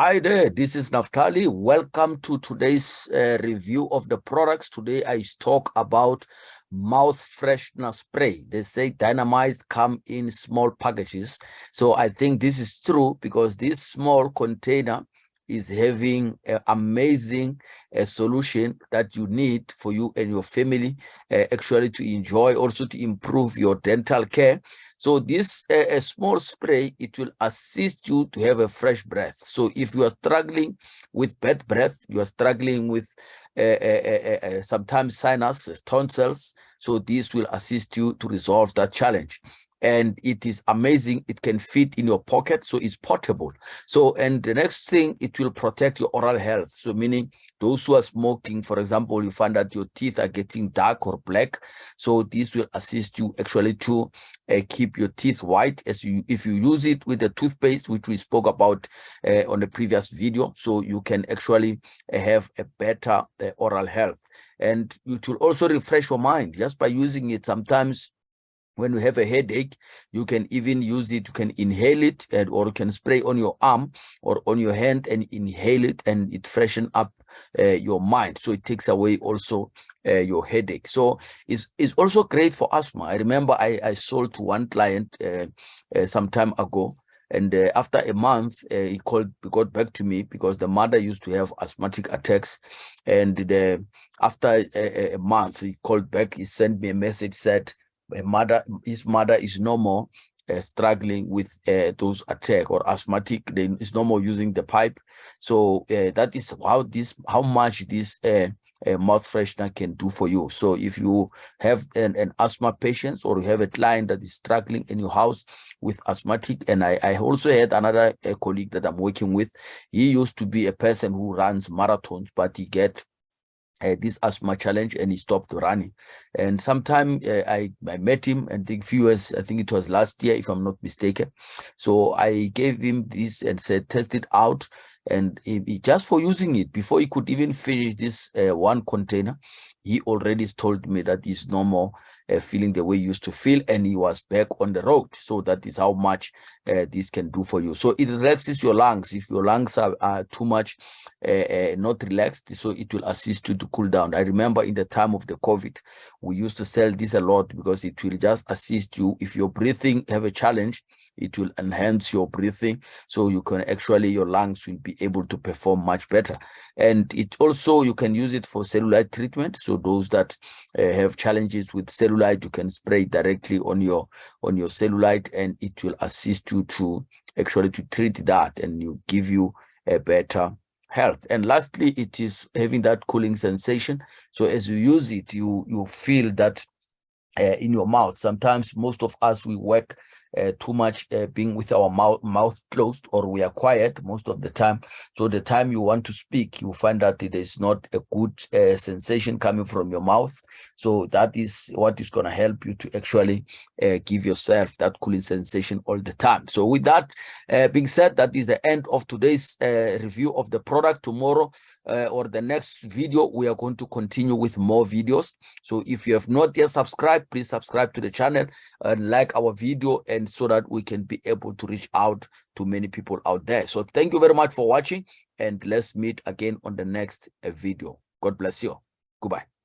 Hi there, this is Naftaly. Welcome to today's review of the products. Today I talk about mouth freshener spray. They say dynamites come in small packages. So I think this is true because this small container is having an amazing solution that you need for you and your family actually to enjoy, also to improve your dental care. So this a small spray, it will assist you to have a fresh breath. So if you are struggling with bad breath, you are struggling with sometimes sinus, tonsils, so this will assist you to resolve that challenge. And it is amazing. It can fit in your pocket, so it's portable. So, and the next thing, it will protect your oral health. So meaning those who are smoking, for example, you find that your teeth are getting dark or black. So this will assist you actually to keep your teeth white if you use it with the toothpaste, which we spoke about on the previous video. So you can actually have a better oral health. And it will also refresh your mind just by using it. Sometimes when you have a headache, you can even use it. You can inhale it, or you can spray on your arm or on your hand and inhale it, and it freshen up your mind. So it takes away also your headache. So it's also great for asthma. I remember I sold to one client some time ago, and after a month, he got back to me because the mother used to have asthmatic attacks, and after a month, he called back. He sent me a message, said his mother is no more struggling with those attack or asthmatic. Then is no more using the pipe. So that is how much this mouth freshener can do for you. So if you have an asthma patient, or you have a client that is struggling in your house with asthmatic, and I also had another colleague that I'm working with. He used to be a person who runs marathons, but he get this asthma challenge, and he stopped running. And sometime I met him, and I few years, I think it was last year, if I'm not mistaken. So I gave him this and said, test it out. And he just for using it, before he could even finish this one container, he already told me that he's no more feeling the way he used to feel, and he was back on the road. So that is how much this can do for you. So it relaxes your lungs. If your lungs are too much not relaxed, so it will assist you to cool down. I remember in the time of the COVID, we used to sell this a lot because it will just assist you. If your breathing have a challenge, it will enhance your breathing, so you can actually, your lungs will be able to perform much better. And it also, you can use it for cellulite treatment. So those that have challenges with cellulite, you can spray directly on your cellulite, and it will assist you to actually to treat that, and you give you a better health. And lastly, it is having that cooling sensation. So as you use it, you feel that in your mouth. Sometimes most of us, we work too much being with our mouth closed, or we are quiet most of the time. So the time you want to speak, you find that there is not a good sensation coming from your mouth. So that is what is going to help you to actually give yourself that cooling sensation all the time. So with that being said, that is the end of today's review of the product. Tomorrow or the next video, we are going to continue with more videos. So if you have not yet subscribed, please subscribe to the channel and like our video, and so that we can be able to reach out to many people out there. So thank you very much for watching, and let's meet again on the next video. God bless you. Goodbye.